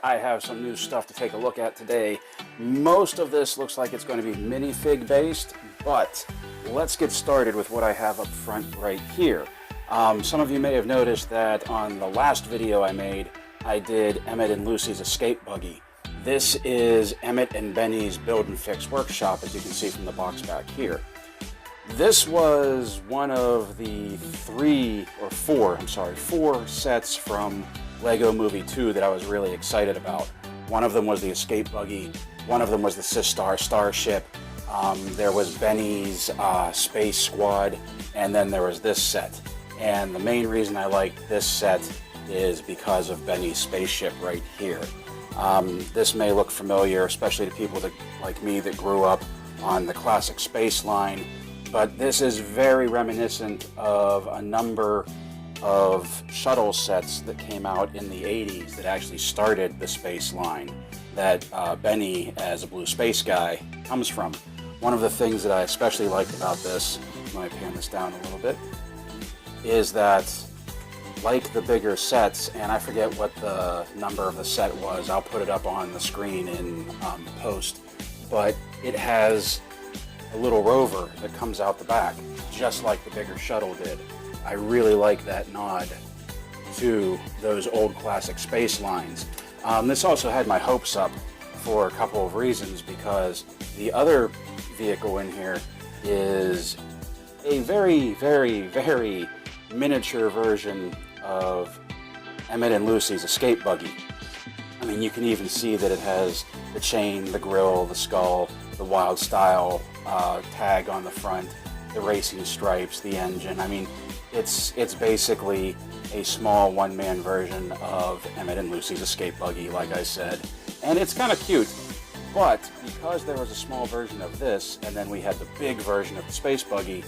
I have some new stuff to take a look at today. Most of this looks like it's going to be minifig based, but let's get started with what I have up front right here. Some of you may have noticed that on the last video I made, I did Emmett and Lucy's escape buggy. This is Emmett and Benny's build and fix workshop, as you can see from the box back here. This was one of the four sets from Lego Movie 2 that I was really excited about. One of them was the escape buggy, one of them was the Sistar starship, there was Benny's space squad, and then there was this set. And the main reason I liked this set is because of Benny's spaceship right here. This may look familiar, especially to people that, like me, that grew up on the classic space line, but this is very reminiscent of a number of shuttle sets that came out in the 80s that actually started the space line that Benny, as a blue space guy, comes from. One of the things that I especially liked about this, let me pan this down a little bit, is that like the bigger sets, and I forget what the number of the set was, I'll put it up on the screen in post, but it has a little rover that comes out the back, just like the bigger shuttle did. I really like that nod to those old classic space lines. This also had my hopes up for a couple of reasons, because the other vehicle in here is a very, very, very miniature version of Emmett and Lucy's escape buggy. I mean, you can even see that it has the chain, the grill, the skull, the wild style tag on the front, the racing stripes, the engine. I mean, it's basically a small one-man version of Emmett and Lucy's escape buggy, like I said. And it's kind of cute, but because there was a small version of this, and then we had the big version of the space buggy,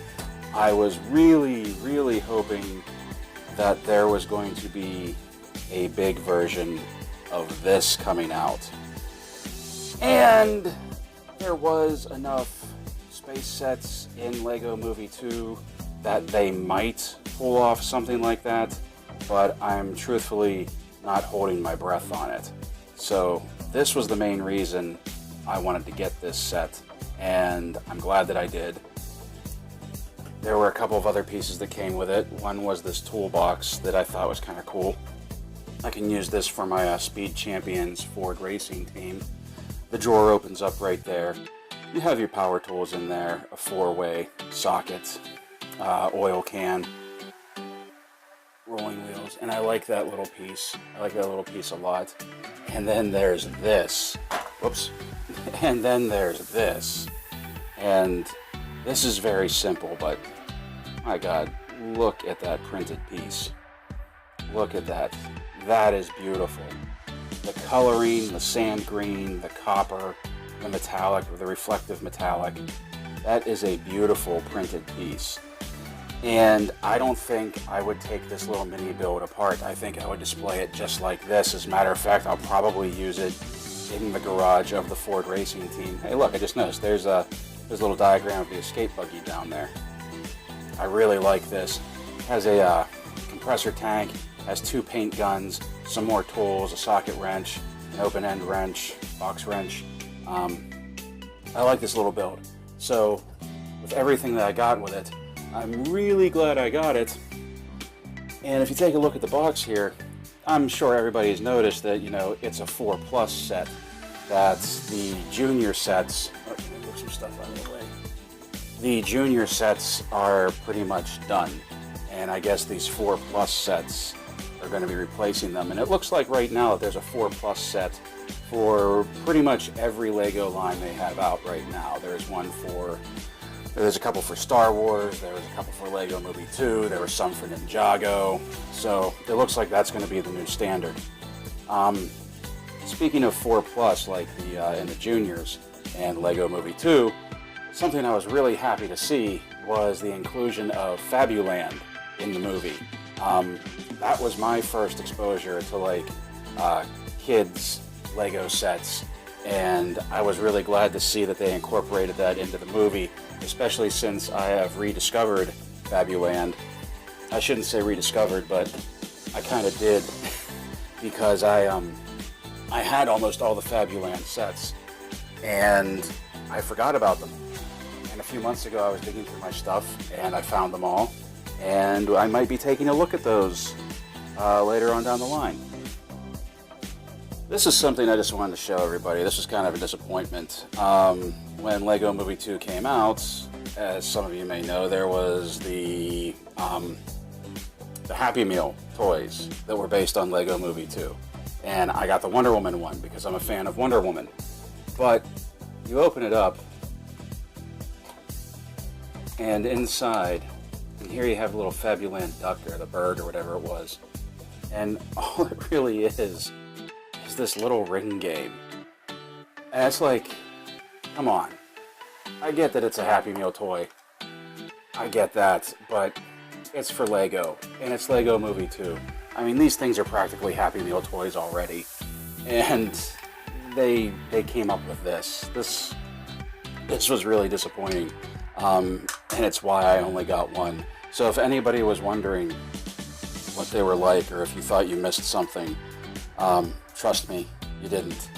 I was really, really hoping that there was going to be a big version of this coming out. And there was enough space sets in Lego Movie 2 that they might pull off something like that, but I'm truthfully not holding my breath on it. So this was the main reason I wanted to get this set, and I'm glad that I did. There were a couple of other pieces that came with it. One was this toolbox that I thought was kind of cool. I can use this for my Speed Champions Ford racing team. The drawer opens up right there. You have your power tools in there, a 4-way socket, oil can, rolling wheels, and I like that little piece. I like that little piece a lot. And then there's this. Whoops. And then there's this. And this is very simple, but my God, look at that printed piece. Look at that. That is beautiful. The coloring, the sand green, the copper, the metallic, or the reflective metallic, that is a beautiful printed piece. And I don't think I would take this little mini build apart. I think I would display it just like this. As a matter of fact, I'll probably use it in the garage of the Ford racing team. Hey look, I just noticed there's a little diagram of the escape buggy down there. I really like this. It has a compressor tank, has 2 paint guns, some more tools, a socket wrench, an open end wrench, box wrench. I like this little build. So with everything that I got with it, I'm really glad I got it. And if you take a look at the box here, I'm sure everybody's noticed that, you know, it's a 4+ set. That's the junior sets. Oh, let me move some stuff out of the way. The junior sets are pretty much done, and I guess these 4+ sets are going to be replacing them. And it looks like right now that there's a 4+ set for pretty much every Lego line they have out right now. There's a couple for Star Wars, there was a couple for Lego Movie 2, there was some for Ninjago, so it looks like that's going to be the new standard. Speaking of 4+, like in the juniors and Lego Movie 2, something I was really happy to see was the inclusion of Fabuland in the movie. That was my first exposure to like kids Lego sets, and I was really glad to see that they incorporated that into the movie, especially since I have rediscovered Fabuland. I shouldn't say rediscovered, but I kind of did, because I I had almost all the Fabuland sets, and I forgot about them. And a few months ago, I was digging through my stuff, and I found them all, and I might be taking a look at those later on down the line. This is something I just wanted to show everybody. This was kind of a disappointment. When Lego Movie 2 came out, as some of you may know, there was the Happy Meal toys that were based on Lego Movie 2. And I got the Wonder Woman one because I'm a fan of Wonder Woman. But you open it up, and inside, and here you have a little Fabuland duck or the bird or whatever it was. And all it really is this little ring game. And it's like, come on. I get that it's a Happy Meal toy. I get that, but it's for Lego, and it's Lego Movie 2. I mean, these things are practically Happy Meal toys already, and they came up with this. This was really disappointing, and it's why I only got one. So if anybody was wondering what they were like, or if you thought you missed something, trust me, you didn't.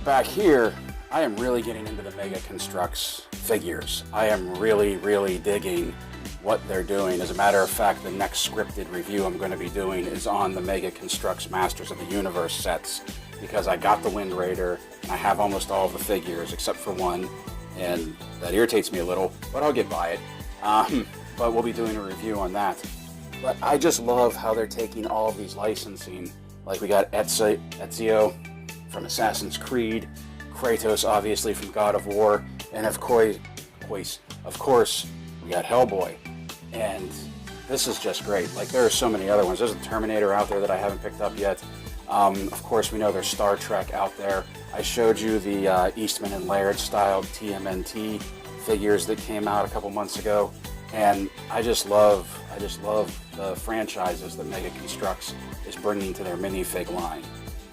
Back here, I am really getting into the Mega Construx figures. I am really, really digging what they're doing. As a matter of fact, the next scripted review I'm going to be doing is on the Mega Construx Masters of the Universe sets, because I got the Wind Raider, and I have almost all of the figures except for one, and that irritates me a little, but I'll get by it. But we'll be doing a review on that. But I just love how they're taking all of these licensing. Like we got Ezio from Assassin's Creed, Kratos obviously from God of War, and of course we got Hellboy. And this is just great. Like, there are so many other ones. There's a Terminator out there that I haven't picked up yet. Of course we know there's Star Trek out there. I showed you the Eastman and Laird style TMNT figures that came out a couple months ago. And I just love the franchises that Mega Construx is bringing to their minifig line.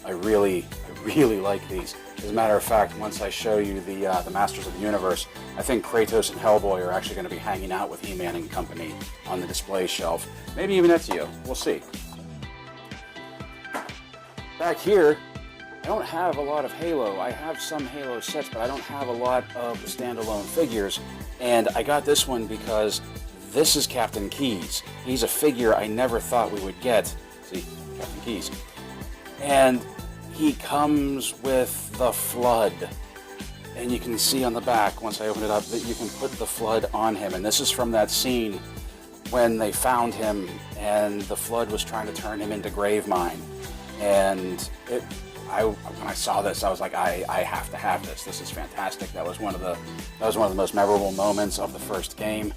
I really like these. As a matter of fact, once I show you the Masters of the Universe, I think Kratos and Hellboy are actually going to be hanging out with He-Man and company on the display shelf. Maybe even Ezio. We'll see. Back here, I don't have a lot of Halo. I have some Halo sets, but I don't have a lot of the standalone figures. And I got this one because this is Captain Keyes. He's a figure I never thought we would get. See, Captain Keyes. And he comes with the Flood. And you can see on the back, once I open it up, that you can put the Flood on him. And this is from that scene when they found him and the Flood was trying to turn him into Gravemind. And when I saw this, I was like, I have to have this. This is fantastic. That was one of the most memorable moments of the first game.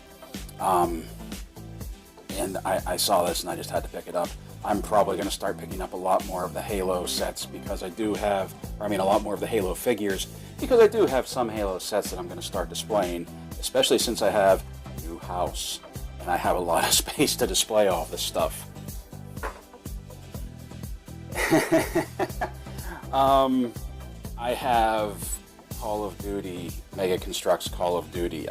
And I saw this and I just had to pick it up. I'm probably going to start picking up a lot more of the Halo sets because I do have, a lot more of the Halo figures, because I do have some Halo sets that I'm going to start displaying, especially since I have a new house and I have a lot of space to display all this stuff. I have Call of Duty, Mega Construx Call of Duty.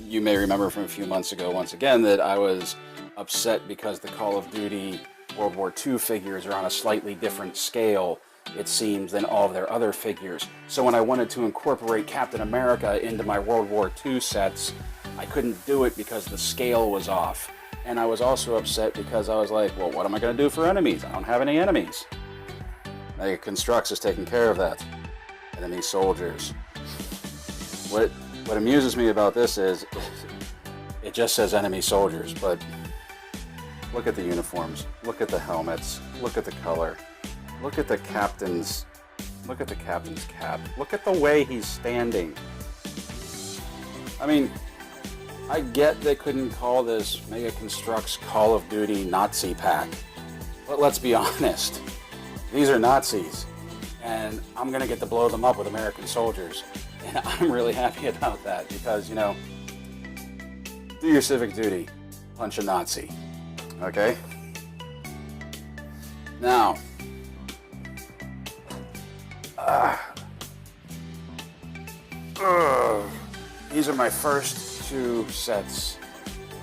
You may remember from a few months ago, once again, that I was upset because the Call of Duty World War II figures are on a slightly different scale, it seems, than all of their other figures. So when I wanted to incorporate Captain America into my World War II sets, I couldn't do it because the scale was off. And I was also upset because I was like, well, what am I going to do for enemies? I don't have any enemies. Mega Construx is taking care of that. Enemy soldiers. What amuses me about this is it just says enemy soldiers, but look at the uniforms, look at the helmets, look at the color, look at the captain's cap, look at the way he's standing. I mean, I get they couldn't call this Mega Construx Call of Duty Nazi pack, but let's be honest, these are Nazis, and I'm gonna get to blow them up with American soldiers, and I'm really happy about that because, do your civic duty, punch a Nazi, okay? Now, these are my first 2 sets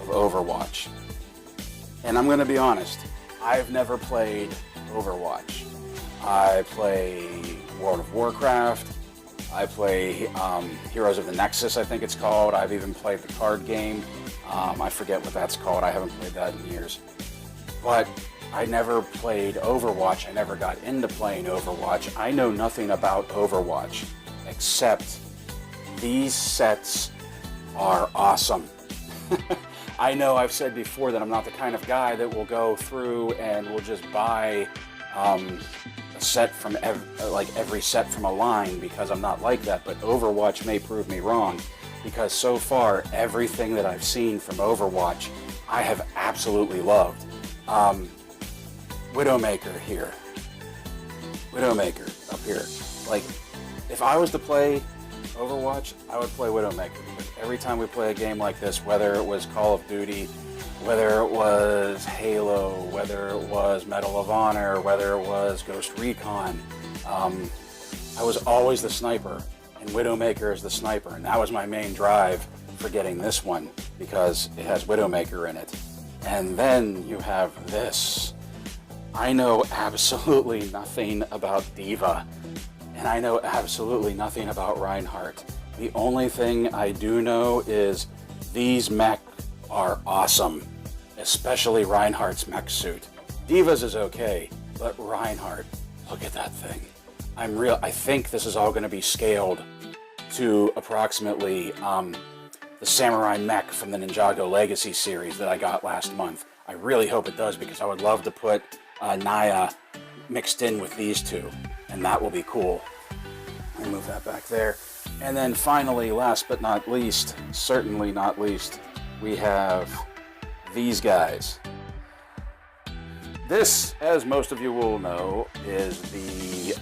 of Overwatch. And I'm going to be honest, I've never played Overwatch. I play World of Warcraft. I play Heroes of the Nexus, I think it's called. I've even played the card game. I forget what that's called. I haven't played that in years. But I never played Overwatch. I never got into playing Overwatch. I know nothing about Overwatch except these sets are awesome. I know I've said before that I'm not the kind of guy that will go through and will just buy a set from every set from a line, because I'm not like that. But Overwatch may prove me wrong, because so far everything that I've seen from Overwatch I have absolutely loved. Widowmaker here. Widowmaker up here. Like, if I was to play Overwatch, I would play Widowmaker, because every time we play a game like this, whether it was Call of Duty, whether it was Halo, whether it was Medal of Honor, whether it was Ghost Recon, I was always the sniper, and Widowmaker is the sniper, and that was my main drive for getting this one, because it has Widowmaker in it. And then you have this. I know absolutely nothing about Diva, and I know absolutely nothing about Reinhardt. The only thing I do know is these mech are awesome, especially Reinhardt's mech suit. Diva's is okay, but Reinhardt, look at that thing. I think this is all going to be scaled to approximately the Samurai mech from the Ninjago Legacy series that I got last month. I really hope it does, because I would love to put Naya mixed in with these two, and that will be cool. Let me move that back there. And then finally, last but not least, certainly not least, we have these guys. This, as most of you will know, is the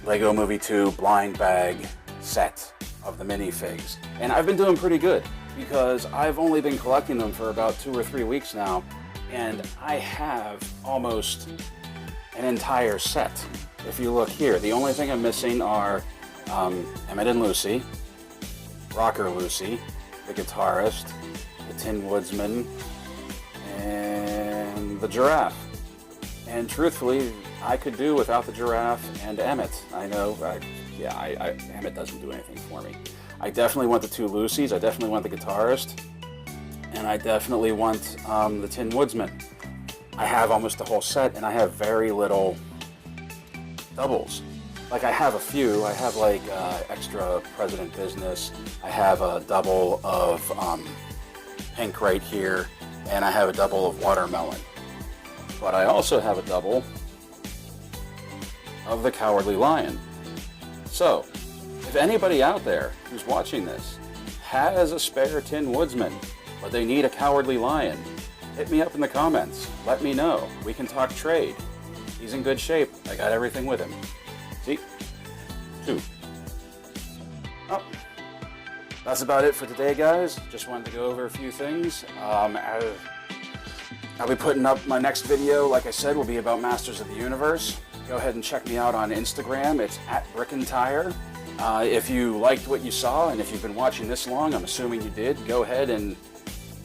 Lego Movie 2 blind bag set of the Minifigs. And I've been doing pretty good, because I've only been collecting them for about 2 or 3 weeks now, and I have almost an entire set. If you look here, the only thing I'm missing are Emmett and Lucy, Rocker Lucy, the guitarist, the Tin Woodsman, and the giraffe. And truthfully, I could do without the giraffe and Emmett. I know, Emmett doesn't do anything for me. I definitely want the 2 Lucys, I definitely want the guitarist, and I definitely want the Tin Woodsman. I have almost the whole set, and I have very little doubles. Like, I have a few. I have like extra President Business. I have a double of Pink right here, and I have a double of Watermelon. But I also have a double of the Cowardly Lion. So, if anybody out there who's watching this has a spare Tin Woodsman, but they need a Cowardly Lion, hit me up in the comments. Let me know. We can talk trade. He's in good shape. I got everything with him. See? 2. Oh, that's about it for today, guys. Just wanted to go over a few things. I'll be putting up my next video, like I said, will be about Masters of the Universe. Go ahead and check me out on Instagram. It's @BrickandTire. If you liked what you saw, and if you've been watching this long, I'm assuming you did, go ahead and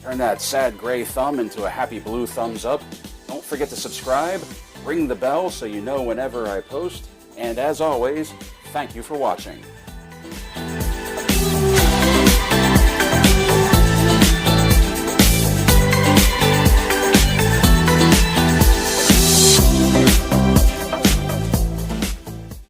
turn that sad gray thumb into a happy blue thumbs up. Don't forget to subscribe, ring the bell so you know whenever I post, and as always, thank you for watching.